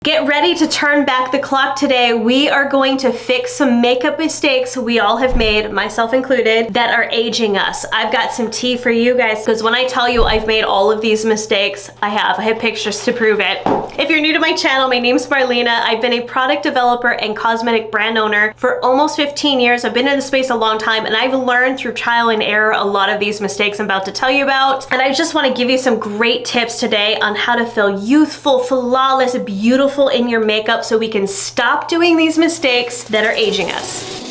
Get ready to turn back the clock today. We are going to fix some makeup mistakes we all have made, myself included, that are aging us. I've got some tea for you guys, because when I tell you I've made all of these mistakes, I have pictures to prove it. If you're new to my channel, my name's Marlena. I've been a product developer and cosmetic brand owner for almost 15 years. I've been in the space a long time, and I've learned through trial and error a lot of these mistakes I'm about to tell you about. And I just want to give you some great tips today on how to feel youthful, flawless, beautiful in your makeup so we can stop doing these mistakes that are aging us.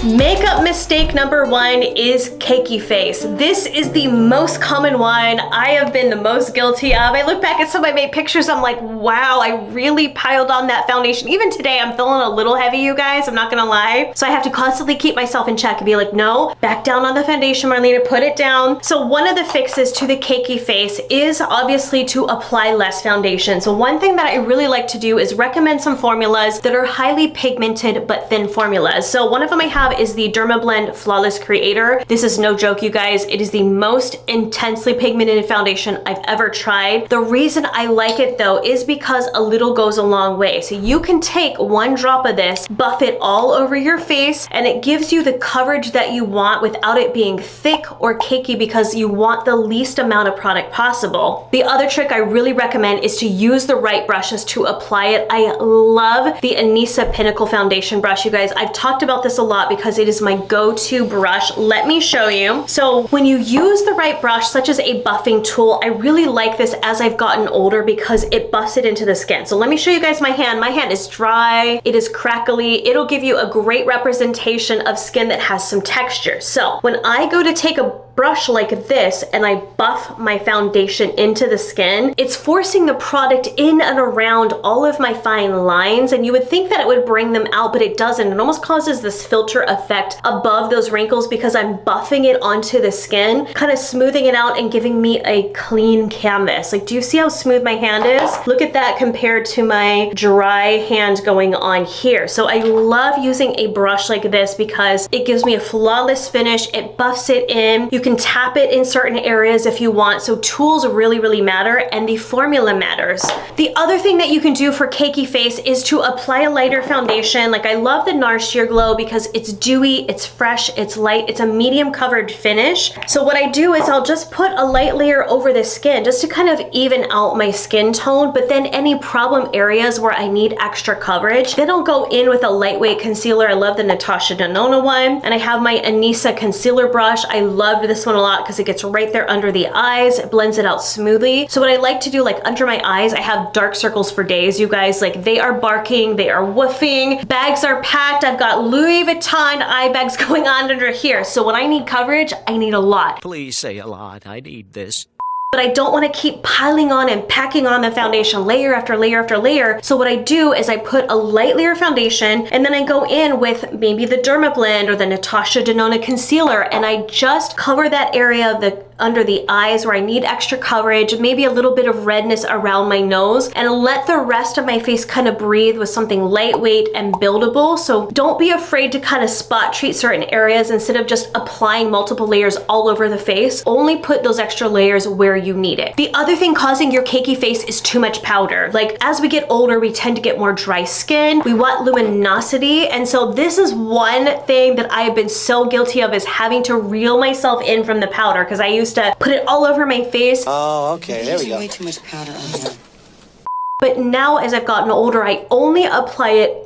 Makeup mistake number one is cakey face. This is the most common one. I have been the most guilty of. I look back at some of my pictures, I'm like, wow, I really piled on that foundation. Even today, I'm feeling a little heavy, you guys, I'm not gonna lie. So I have to constantly keep myself in check and be like, no, back down on the foundation, Marlena, put it down. So one of the fixes to the cakey face is obviously to apply less foundation. So one thing that I really like to do is recommend some formulas that are highly pigmented but thin formulas. So one of them I have is the Dermablend Flawless Creator. This is no joke, you guys. It is the most intensely pigmented foundation I've ever tried. The reason I like it though is because a little goes a long way. So you can take one drop of this, buff it all over your face, and it gives you the coverage that you want without it being thick or cakey, because you want the least amount of product possible. The other trick I really recommend is to use the right brushes to apply it. I love the Anisa Pinnacle Foundation brush, you guys. I've talked about this a lot because it is my go-to brush. Let me show you. So when you use the right brush, such as a buffing tool, I really like this as I've gotten older because it buffs it into the skin. So let me show you guys my hand. My hand is dry, it is crackly. It'll give you a great representation of skin that has some texture. So when I go to take a brush like this and I buff my foundation into the skin, it's forcing the product in and around all of my fine lines, and you would think that it would bring them out, but it doesn't. It almost causes this filter effect above those wrinkles because I'm buffing it onto the skin, kind of smoothing it out and giving me a clean canvas. Like, do you see how smooth my hand is? Look at that compared to my dry hand going on here. So I love using a brush like this because it gives me a flawless finish. It buffs it in. You can tap it in certain areas if you want. So tools really matter, and the formula matters. The other thing that you can do for cakey face is to apply a lighter foundation. Like, I love the NARS Sheer Glow because it's dewy, it's fresh, it's light, it's a medium covered finish. So what I do is I'll just put a light layer over the skin just to kind of even out my skin tone, but then any problem areas where I need extra coverage, then I'll go in with a lightweight concealer. I love the Natasha Denona one, and I have my Anisa concealer brush. I love this one a lot because it gets right there under the eyes. It blends it out smoothly. So what I like to do, like under my eyes, I have dark circles for days, you guys. Like, they are barking, they are woofing, bags are packed. I've got Louis Vuitton eye bags going on under here. So when I need coverage, I need a lot. Please say a lot. I need this. But I don't want to keep piling on and packing on the foundation layer after layer after layer. So what I do is I put a light layer foundation, and then I go in with maybe the Dermablend or the Natasha Denona concealer, and I just cover that area of the under the eyes where I need extra coverage, maybe a little bit of redness around my nose, and let the rest of my face kind of breathe with something lightweight and buildable. So don't be afraid to kind of spot treat certain areas instead of just applying multiple layers all over the face. Only put those extra layers where you need it. The other thing causing your cakey face is too much powder. Like, as we get older, we tend to get more dry skin. We want luminosity. And so this is one thing that I have been so guilty of, is having to reel myself in from the powder, because I used to put it all over my face. Oh, okay, there we go. Way too much powder on here. But now as I've gotten older, I only apply it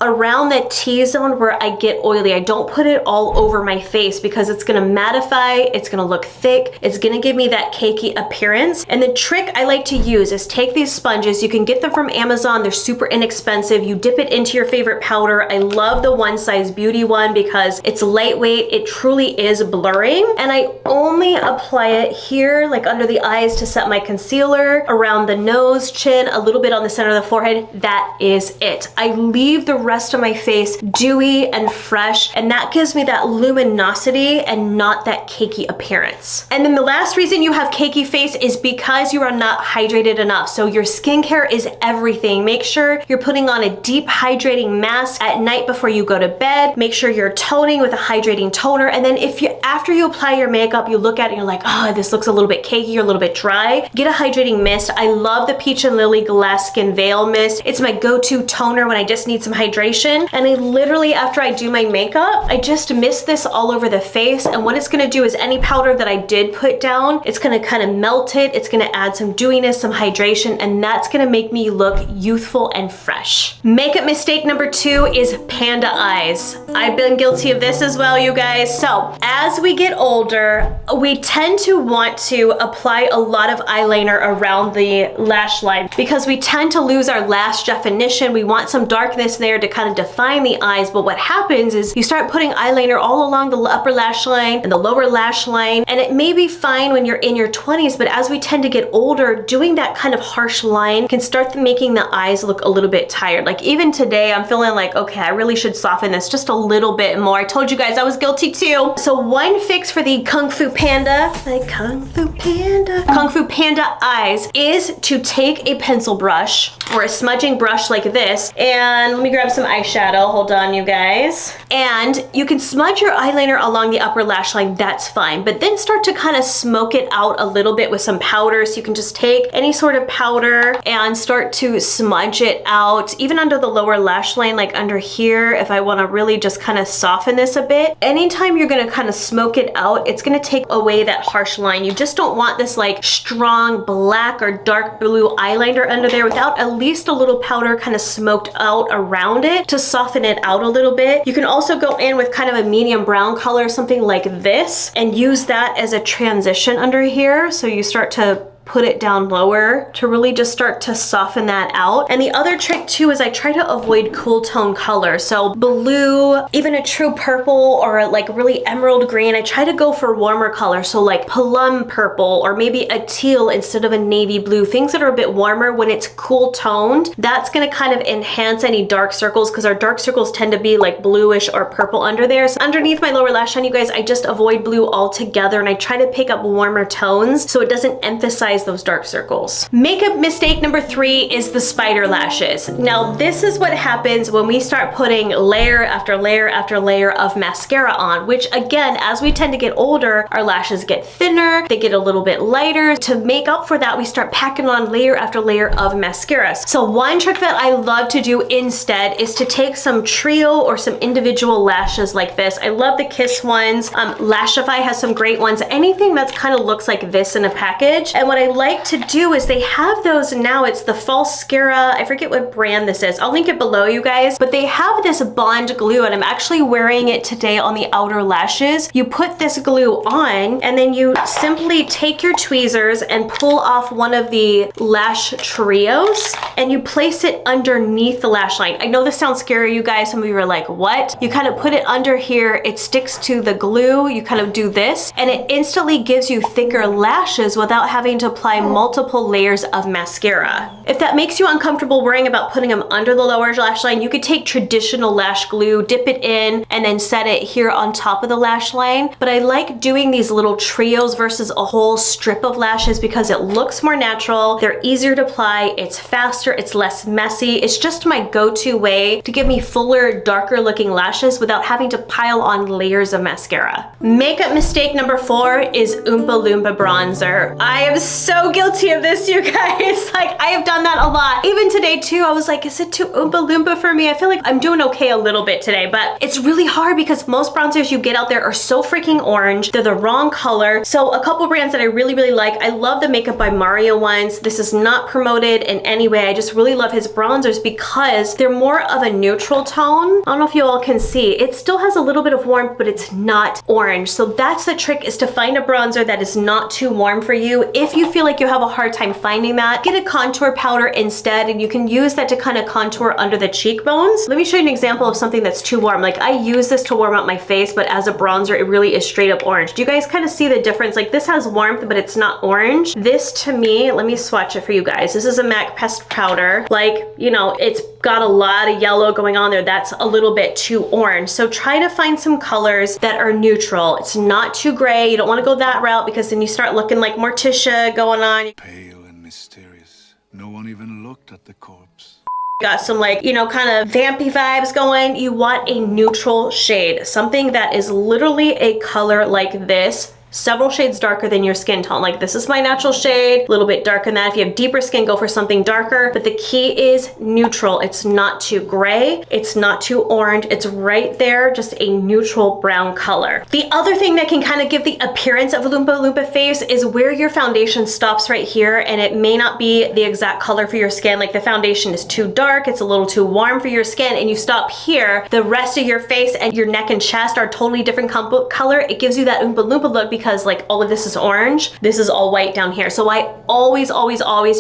around the T-zone where I get oily. I don't put it all over my face because it's gonna mattify, it's gonna look thick, it's gonna give me that cakey appearance. And the trick I like to use is take these sponges. You can get them from Amazon, they're super inexpensive. You dip it into your favorite powder. I love the One Size Beauty one because it's lightweight, it truly is blurring. And I only apply it here, like under the eyes, to set my concealer, around the nose, chin, a little bit on the center of the forehead. That is it. I leave the rest of my face dewy and fresh, and that gives me that luminosity and not that cakey appearance. And then the last reason you have cakey face is because you are not hydrated enough. So your skincare is everything. Make sure you're putting on a deep hydrating mask at night before you go to bed. Make sure you're toning with a hydrating toner. And then if you, after you apply your makeup, you look at it and you're like, oh, this looks a little bit cakey or a little bit dry, get a hydrating mist. I love the Peach and Lily Glass Skin Veil Mist. It's my go-to toner when I just need some hydration. And I literally, after I do my makeup, I just mist this all over the face. And what it's gonna do is any powder that I did put down, it's gonna kind of melt it. It's gonna add some dewiness, some hydration, and that's gonna make me look youthful and fresh. Makeup mistake number 2 is panda eyes. I've been guilty of this as well, you guys. So as we get older, we tend to want to apply a lot of eyeliner around the lash line because we tend to lose our lash definition. We want some darkness there to kind of define the eyes, but what happens is you start putting eyeliner all along the upper lash line and the lower lash line, and it may be fine when you're in your 20s, but as we tend to get older, doing that kind of harsh line can start making the eyes look a little bit tired. Like even today, I'm feeling like, okay, I really should soften this just a little bit more. I told you guys I was guilty too. So one fix for the Kung Fu Panda, Kung Fu Panda eyes is to take a pencil brush or a smudging brush like this, and let me grab some eyeshadow. Hold on, you guys. And you can smudge your eyeliner along the upper lash line, that's fine, but then start to kind of smoke it out a little bit with some powder. So you can just take any sort of powder and start to smudge it out, even under the lower lash line, like under here, if I want to really just kind of soften this a bit. Anytime you're going to kind of smoke it out, it's going to take away that harsh line. You just don't want this like strong black or dark blue eyeliner under there without at least a little powder kind of smoked out around it to soften it out a little bit. You can also go in with kind of a medium brown color, something like this, and use that as a transition under here. So you start to put it down lower to really just start to soften that out. And the other trick too is I try to avoid cool tone colors. So blue, even a true purple or like really emerald green, I try to go for warmer colors. So like plum purple or maybe a teal instead of a navy blue, things that are a bit warmer. When it's cool toned, that's gonna kind of enhance any dark circles because our dark circles tend to be like bluish or purple under there. So underneath my lower lash line, you guys, I just avoid blue altogether and I try to pick up warmer tones so it doesn't emphasize those dark circles. Makeup mistake number 3 is the spider lashes. Now this is what happens when we start putting layer after layer after layer of mascara on, which again, as we tend to get older, our lashes get thinner, they get a little bit lighter. To make up for that, we start packing on layer after layer of mascara. So one trick that I love to do instead is to take some trio or some individual lashes like this. I love the Kiss ones. Lashify has some great ones. Anything that's kind of looks like this in a package. And what I like to do is they have those now, it's the Falscara, I forget what brand this is. I'll link it below, you guys, but they have this bond glue and I'm actually wearing it today on the outer lashes. You put this glue on and then you simply take your tweezers and pull off one of the lash trios and you place it underneath the lash line. I know this sounds scary, you guys. Some of you are like, what? You kind of put it under here, it sticks to the glue, you kind of do this, and it instantly gives you thicker lashes without having to apply multiple layers of mascara. If that makes you uncomfortable worrying about putting them under the lower lash line, you could take traditional lash glue, dip it in, and then set it here on top of the lash line. But I like doing these little trios versus a whole strip of lashes because it looks more natural, they're easier to apply, it's faster, it's less messy. It's just my go-to way to give me fuller, darker looking lashes without having to pile on layers of mascara. Makeup mistake number 4 is Oompa Loompa bronzer. I am so guilty of this, you guys. Like, I have done that a lot. Even today too, I was like, is it too Oompa Loompa for me? I feel like I'm doing okay a little bit today, but it's really hard because most bronzers you get out there are so freaking orange. They're the wrong color. So a couple brands that I really like, I love the Makeup by Mario ones. This is not promoted in any way. I just really love his bronzers because they're more of a neutral tone. I don't know if you all can see. It still has a little bit of warmth, but it's not orange. So that's the trick, is to find a bronzer that is not too warm for you. If you you feel like you have a hard time finding that, get a contour powder instead, and you can use that to kind of contour under the cheekbones. Let me show you an example of something that's too warm. Like, I use this to warm up my face, but as a bronzer, it really is straight up orange. Do you guys kind of see the difference? Like, this has warmth, but it's not orange. This to me, let me swatch it for you guys. This is a MAC Pest Powder. Like, you know, it's got a lot of yellow going on there. That's a little bit too orange. So try to find some colors that are neutral. It's not too gray. You don't want to go that route because then you start looking like Morticia going on. Pale and mysterious. No one even looked at the corpse. Got some, like, you know, kind of vampy vibes going. You want a neutral shade, something that is literally a color like this, several shades darker than your skin tone. Like, this is my natural shade, a little bit darker than that. If you have deeper skin, go for something darker, but the key is neutral. It's not too gray, it's not too orange, it's right there, just a neutral brown color. The other thing that can kind of give the appearance of a Loompa Loompa face is where your foundation stops right here, and it may not be the exact color for your skin. Like, the foundation is too dark, it's a little too warm for your skin, and you stop here. The rest of your face and your neck and chest are totally different color. It gives you that Oompa Loompa look because like all of this is orange, this is all white down here. So I always,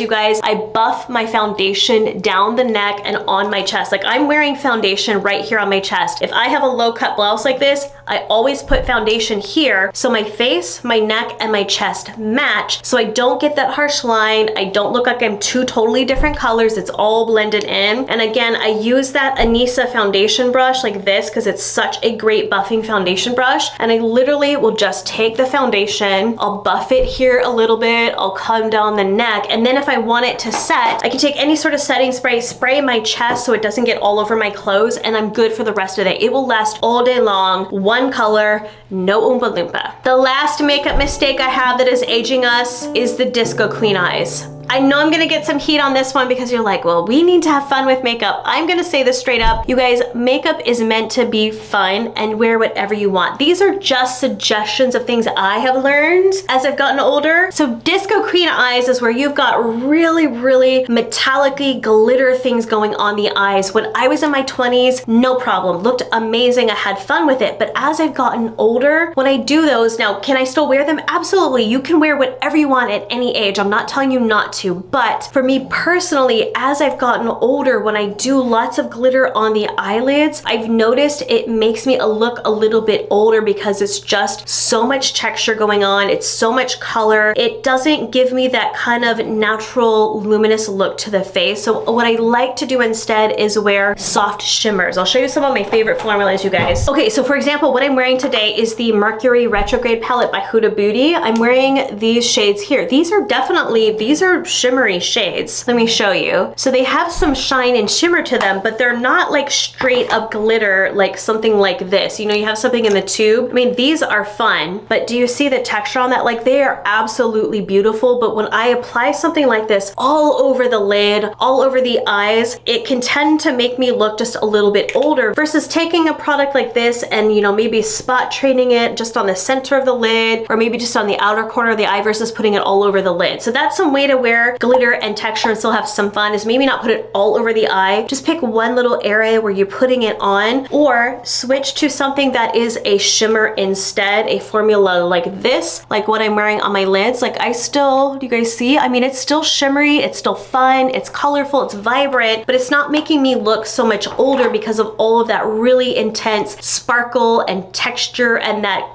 you guys, I buff my foundation down the neck and on my chest. Like, I'm wearing foundation right here on my chest. If I have a low cut blouse like this, I always put foundation here so my face, my neck, and my chest match, so I don't get that harsh line. I don't look like I'm two totally different colors. It's all blended in. And again, I use that Anissa foundation brush like this because it's such a great buffing foundation brush, and I literally will just take the foundation, I'll buff it here a little bit, I'll come down the neck, and then if I want it to set, I can take any sort of setting spray, spray my chest so it doesn't get all over my clothes, and I'm good for the rest of the day. It will last all day long, one color, no Oompa Loompa. The last makeup mistake I have that is aging us is the Disco Queen eyes. I know I'm gonna get some heat on this one because you're like, well, we need to have fun with makeup. I'm gonna say this straight up. You guys, makeup is meant to be fun and wear whatever you want. These are just suggestions of things I have learned as I've gotten older. So Disco Queen eyes is where you've got really, really metallic-y glitter things going on the eyes. When I was in my 20s, no problem. Looked amazing, I had fun with it. But as I've gotten older, when I do those, now, can I still wear them? Absolutely. You can wear whatever you want at any age. I'm not telling you not to, but for me personally, as I've gotten older, when I do lots of glitter on the eyelids, I've noticed it makes me look a little bit older because it's just so much texture going on, it's so much color. It doesn't give me that kind of natural luminous look to the face. So what I like to do instead is wear soft shimmers. I'll show you some of my favorite formulas, you guys. Okay, so for example, what I'm wearing today is the Mercury Retrograde palette by Huda Beauty. I'm wearing these shades here. These are shimmery shades. Let me show you. So they have some shine and shimmer to them, but they're not like straight up glitter like something like this. You know, you have something in the tube. I mean, these are fun, but do you see the texture on that? Like, they are absolutely beautiful, but when I apply something like this all over the lid, all over the eyes, it can tend to make me look just a little bit older versus taking a product like this and, you know, maybe spot training it just on the center of the lid or maybe just on the outer corner of the eye versus putting it all over the lid. So that's some way to wear glitter and texture and still have some fun, is maybe not put it all over the eye. Just pick one little area where you're putting it on, or switch to something that is a shimmer instead, a formula like this, like what I'm wearing on my lids. Like, I still, do you guys see? I mean, it's still shimmery, it's still fun, it's colorful, it's vibrant, but it's not making me look so much older because of all of that really intense sparkle and texture and that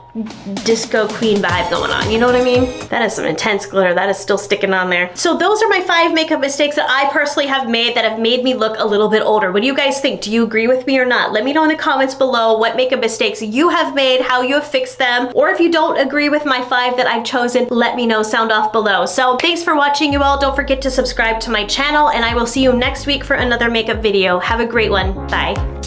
Disco Queen vibe going on. You know what I mean? That is some intense glitter. That is still sticking on there. So those are my 5 makeup mistakes that I personally have made that have made me look a little bit older. What do you guys think? Do you agree with me or not? Let me know in the comments below what makeup mistakes you have made, how you have fixed them, or if you don't agree with my 5 that I've chosen, let me know, sound off below. So thanks for watching, you all. Don't forget to subscribe to my channel, and I will see you next week for another makeup video. Have a great one. Bye.